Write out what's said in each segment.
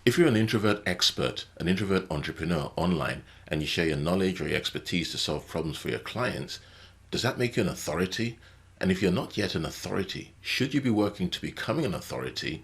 If you're an introvert expert, an introvert entrepreneur online, and you share your knowledge or your expertise to solve problems for your clients, does that make you an authority? And if you're not yet an authority, should you be working to becoming an authority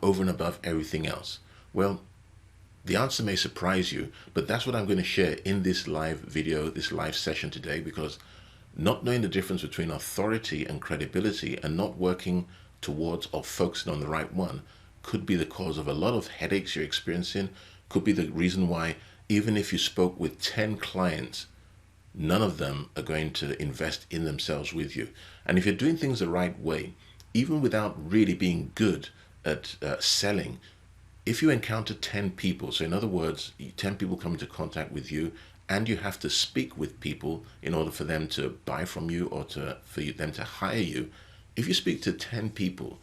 over and above everything else? Well, the answer may surprise you, but that's what I'm going to share in this live video, this live session today, because not knowing the difference between authority and credibility and not working towards or focusing on the right one could be the cause of a lot of headaches you're experiencing, could be the reason why even if you spoke with 10 clients, none of them are going to invest in themselves with you. And if you're doing things the right way, even without really being good at selling, if you encounter 10 people, so in other words, 10 people come into contact with you, and you have to speak with people in order for them to buy from you or for them to hire you, if you speak to 10 people,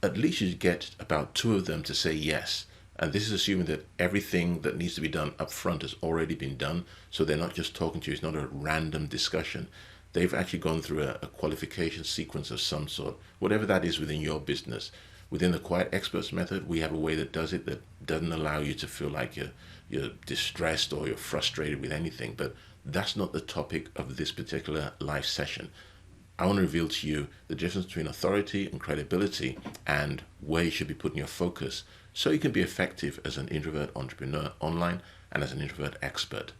at least you get about 2 of them to say yes. And this is assuming that everything that needs to be done up front has already been done. So they're not just talking to you. It's not a random discussion. They've actually gone through a qualification sequence of some sort, whatever that is within your business. Within the Quiet Experts method, we have a way that does it that doesn't allow you to feel like you're distressed or you're frustrated with anything. But that's not the topic of this particular live session. I want to reveal to you the difference between authority and credibility and where you should be putting your focus so you can be effective as an introvert entrepreneur online and as an introvert expert.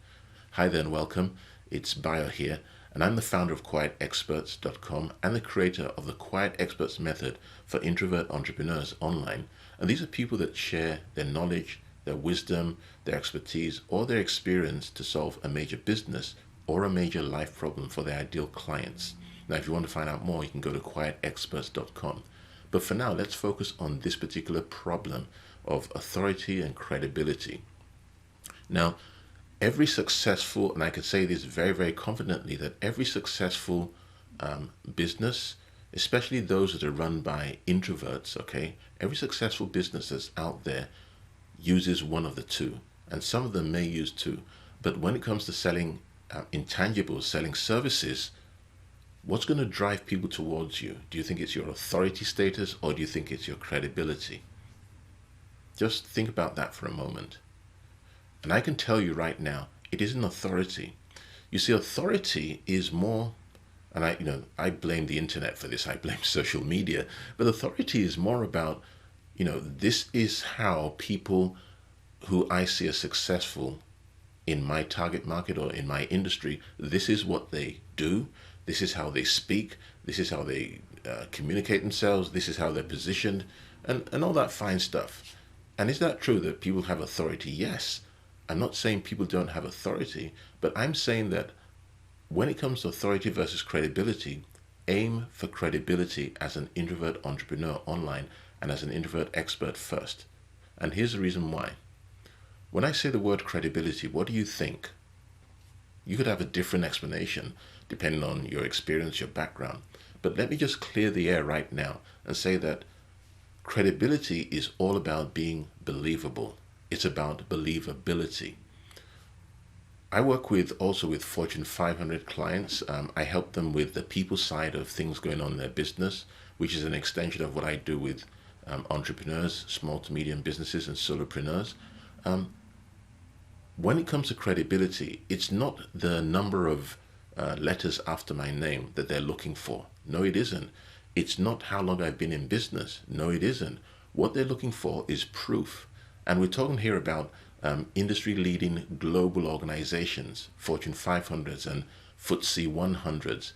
Hi there and welcome. It's Bayo here, and I'm the founder of QuietExperts.com and the creator of the Quiet Experts method for introvert entrepreneurs online. And these are people that share their knowledge, their wisdom, their expertise, or their experience to solve a major business or a major life problem for their ideal clients. Now, if you want to find out more, you can go to QuietExperts.com. But for now, let's focus on this particular problem of authority and credibility. Now, every successful, and I can say this very, very confidently, that every successful business, especially those that are run by introverts, okay, every successful business that's out there uses one of the two, and some of them may use two. But when it comes to selling intangibles, selling services, what's going to drive people towards you? Do you think it's your authority status, or do you think it's your credibility? Just think about that for a moment. And I can tell you right now, it isn't authority. You see, authority is more, and I blame the internet for this, I blame social media, but authority is more about, this is how people who I see as successful in my target market or in my industry, this is what they do. This is how they speak. This is how they communicate themselves. This is how they're positioned, and all that fine stuff. And is that true that people have authority? Yes. I'm not saying people don't have authority, but I'm saying that when it comes to authority versus credibility, aim for credibility as an introvert entrepreneur online and as an introvert expert first. And here's the reason why. When I say the word credibility, what do you think? You could have a different explanation depending on your experience, your background. But let me just clear the air right now and say that credibility is all about being believable. It's about believability. I work also with Fortune 500 clients. I help them with the people side of things going on in their business, which is an extension of what I do with entrepreneurs, small to medium businesses, and solopreneurs. When it comes to credibility, it's not the number of letters after my name that they're looking for. No, it isn't. It's not how long I've been in business. No, it isn't. What they're looking for is proof. And we're talking here about industry-leading global organizations, Fortune 500s and FTSE 100s.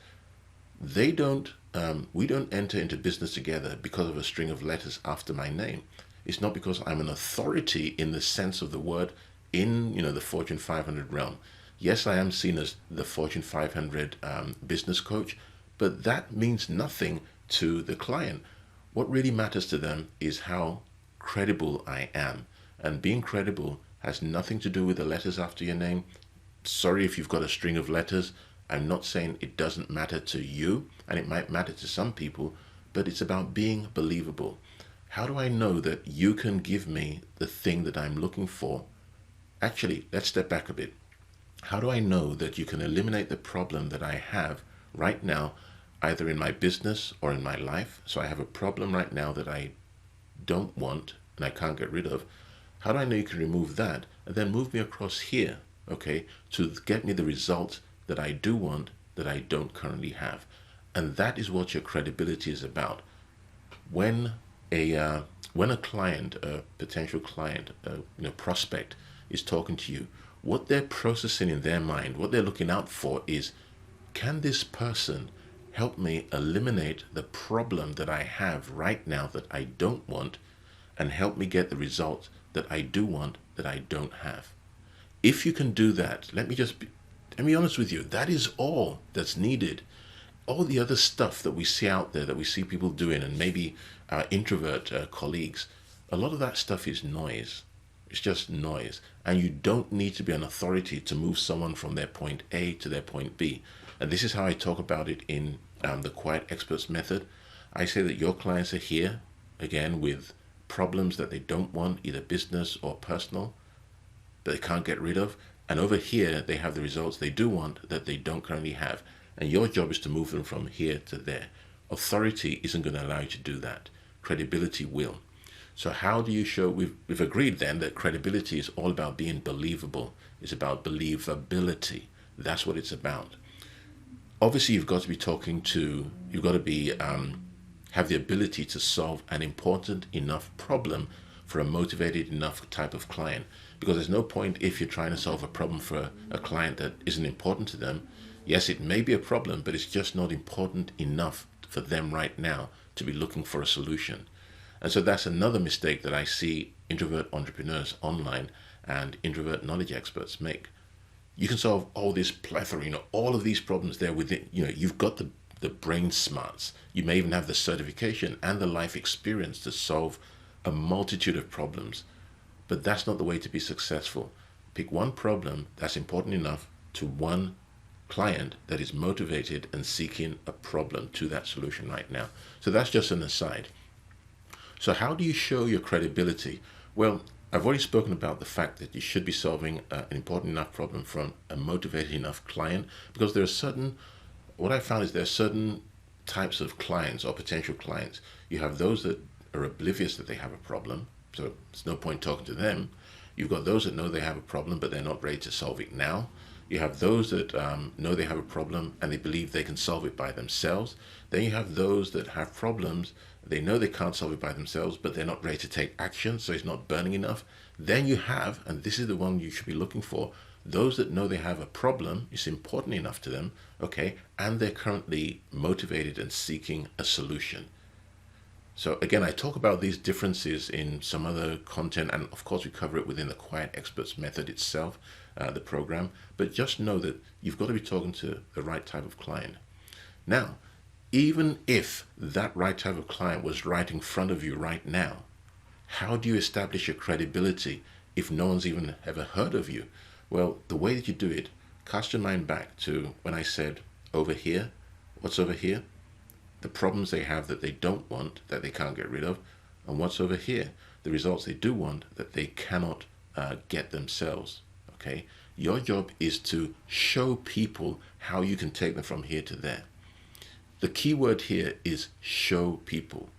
We don't enter into business together because of a string of letters after my name. It's not because I'm an authority in the sense of the word in the Fortune 500 realm. Yes, I am seen as the Fortune 500 business coach, but that means nothing to the client. What really matters to them is how credible I am. And being credible has nothing to do with the letters after your name. Sorry if you've got a string of letters. I'm not saying it doesn't matter to you, and it might matter to some people, but it's about being believable. How do I know that you can give me the thing that I'm looking for? Actually, let's step back a bit. How do I know that you can eliminate the problem that I have right now, either in my business or in my life? So I have a problem right now that I don't want and I can't get rid of. How do I know you can remove that? And then move me across here, okay, to get me the result that I do want that I don't currently have. And that is what your credibility is about. When a client, a potential client, prospect is talking to you, what they're processing in their mind, what they're looking out for is, can this person help me eliminate the problem that I have right now that I don't want, and help me get the result that I do want that I don't have? If you can do that, let me be honest with you, that is all that's needed. All the other stuff that we see out there, that we see people doing, and maybe our introvert colleagues, a lot of that stuff is noise. It's just noise. And you don't need to be an authority to move someone from their point A to their point B. And this is how I talk about it in the Quiet Experts method. I say that your clients are here, again, with problems that they don't want, either business or personal, that they can't get rid of. And over here, they have the results they do want that they don't currently have. And your job is to move them from here to there. Authority isn't going to allow you to do that. Credibility will. So how do you show? We've agreed then that credibility is all about being believable. It's about believability. That's what it's about. Obviously, you've got to be have the ability to solve an important enough problem for a motivated enough type of client. Because there's no point if you're trying to solve a problem for a client that isn't important to them. Yes, it may be a problem, but it's just not important enough for them right now to be looking for a solution. And so that's another mistake that I see introvert entrepreneurs online and introvert knowledge experts make. You can solve all this plethora, all of these problems there within, you've got the brain smarts. You may even have the certification and the life experience to solve a multitude of problems. But that's not the way to be successful. Pick one problem that's important enough to one client that is motivated and seeking a problem to that solution right now. So that's just an aside. So how do you show your credibility? Well, I've already spoken about the fact that you should be solving an important enough problem from a motivated enough client, because what I found is there are certain types of clients or potential clients. You have those that are oblivious that they have a problem, so there's no point talking to them. You've got those that know they have a problem, but they're not ready to solve it now. You have those that know they have a problem and they believe they can solve it by themselves. Then you have those that have problems. They know they can't solve it by themselves, but they're not ready to take action, so it's not burning enough. Then you have, and this is the one you should be looking for, those that know they have a problem, it's important enough to them, okay, and they're currently motivated and seeking a solution. So again, I talk about these differences in some other content, and of course we cover it within the Quiet Experts method itself, the program, but just know that you've got to be talking to the right type of client. Now, even if that right type of client was right in front of you right now, how do you establish your credibility if no one's even ever heard of you? Well, the way that you do it, cast your mind back to when I said over here. What's over here? The problems they have that they don't want, that they can't get rid of. And what's over here? The results they do want that they cannot get themselves. Okay? Your job is to show people how you can take them from here to there. The key word here is show people.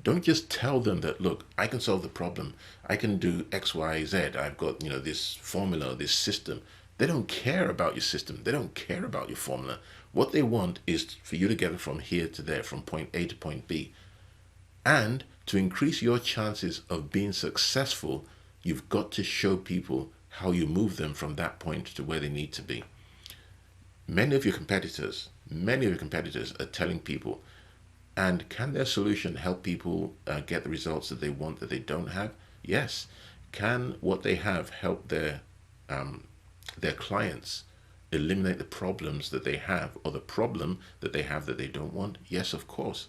Don't just tell them that, look, I can solve the problem. I can do X, Y, Z. I've got, this formula, this system. They don't care about your system. They don't care about your formula. What they want is for you to get them from here to there, from point A to point B. And to increase your chances of being successful, you've got to show people how you move them from that point to where they need to be. Many of your competitors are telling people, and can their solution help people get the results that they want that they don't have? Yes. Can what they have help their clients eliminate the problems that they have, or the problem that they have that they don't want? Yes, of course.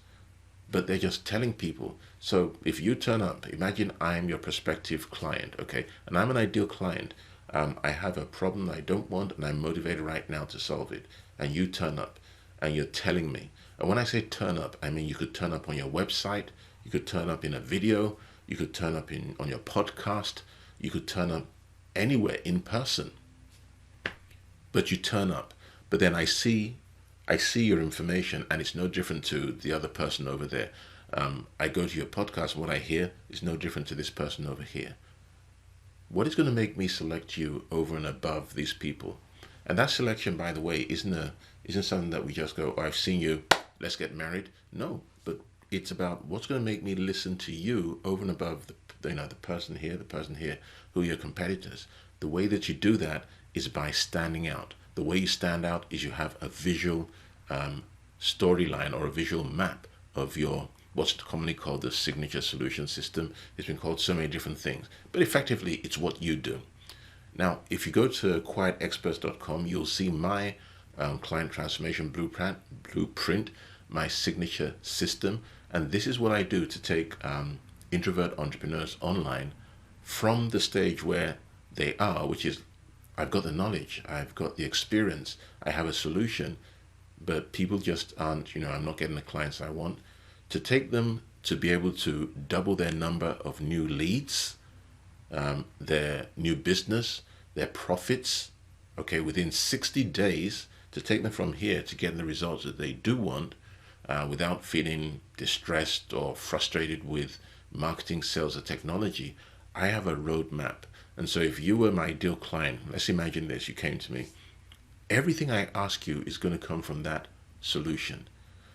But they're just telling people. So if you turn up, imagine I'm your prospective client, okay, and I'm an ideal client. I have a problem I don't want, and I'm motivated right now to solve it. And you turn up, and you're telling me. And when I say turn up, I mean you could turn up on your website, you could turn up in a video, you could turn up on your podcast, you could turn up anywhere in person. But you turn up. But then I see your information, and it's no different to the other person over there. I go to your podcast, and what I hear is no different to this person over here. What is going to make me select you over and above these people? And that selection, by the way, isn't something that we just go, oh, I've seen you, let's get married. No, but it's about what's going to make me listen to you over and above the person here, who are your competitors. The way that you do that is by standing out. The way you stand out is you have a visual storyline or a visual map of your what's commonly called the signature solution system. It's been called so many different things, but effectively it's what you do. Now, if you go to quietexperts.com, you'll see my client transformation blueprint, my signature system, and this is what I do to take introvert entrepreneurs online from the stage where they are, which is I've got the knowledge, I've got the experience, I have a solution, but people just aren't, I'm not getting the clients I want, to take them to be able to double their number of new leads, their new business, their profits, okay, within 60 days, to take them from here to getting the results that they do want without feeling distressed or frustrated with marketing, sales, or technology. I have a roadmap. And so if you were my ideal client, let's imagine this, you came to me, everything I ask you is going to come from that solution.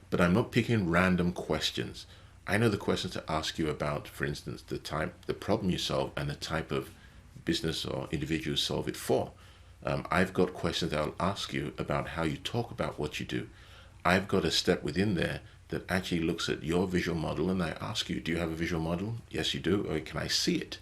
But I'm not picking random questions. I know the questions to ask you about, for instance, the problem you solve and the type of business or individual you solve it for. I've got questions that I'll ask you about how you talk about what you do. I've got a step within there that actually looks at your visual model, and I ask you, do you have a visual model? Yes, you do. Or can I see it?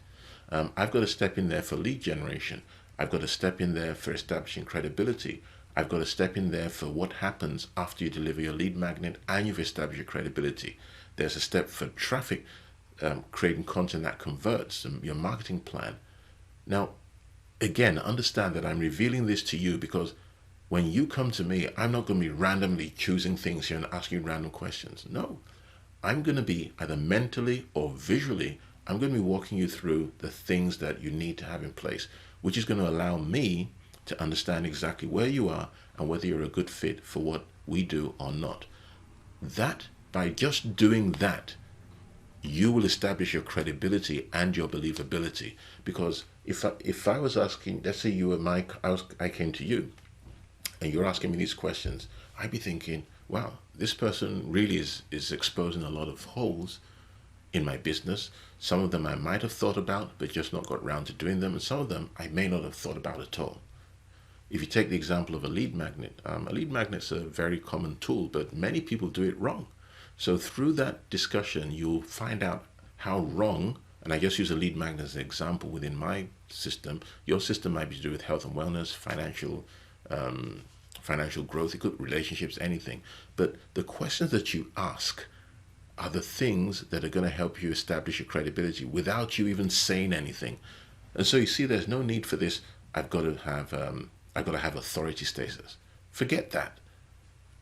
I've got a step in there for lead generation. I've got a step in there for establishing credibility. I've got a step in there for what happens after you deliver your lead magnet and you've established your credibility. There's a step for traffic, creating content that converts, your marketing plan. Now, again, understand that I'm revealing this to you because when you come to me, I'm not going to be randomly choosing things here and asking you random questions. No, I'm going to be either mentally or visually, I'm going to be walking you through the things that you need to have in place, which is going to allow me to understand exactly where you are and whether you're a good fit for what we do or not. That, by just doing that, you will establish your credibility and your believability. Because if I was asking, let's say you were I came to you and you're asking me these questions, I'd be thinking, wow, this person really is exposing a lot of holes in my business. Some of them I might have thought about, but just not got around to doing them. And some of them I may not have thought about at all. If you take the example of a lead magnet, a lead magnet's a very common tool, but many people do it wrong. So through that discussion, you'll find out how wrong, and I just use a lead magnet as an example within my system. Your system might be to do with health and wellness, financial growth, it could relationships, anything. But the questions that you ask are the things that are going to help you establish your credibility without you even saying anything. And so you see, there's no need for this, I've got to have authority status. Forget that.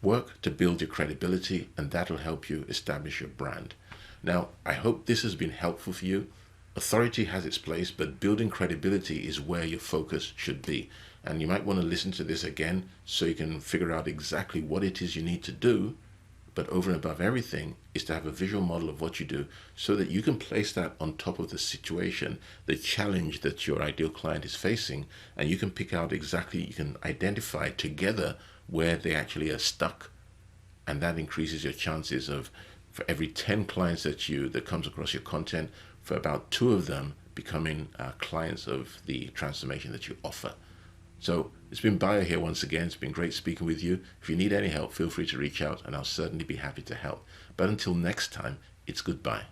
Work to build your credibility, and that'll help you establish your brand. Now, I hope this has been helpful for you. Authority has its place, but building credibility is where your focus should be. And you might want to listen to this again so you can figure out exactly what it is you need to do. But over and above everything is to have a visual model of what you do so that you can place that on top of the situation, the challenge that your ideal client is facing, and you can pick out exactly, you can identify together where they actually are stuck. And that increases your chances of, for every 10 clients that comes across your content, for about 2 of them becoming clients of the transformation that you offer. So it's been Bayo here once again. It's been great speaking with you. If you need any help, feel free to reach out and I'll certainly be happy to help. But until next time, it's goodbye.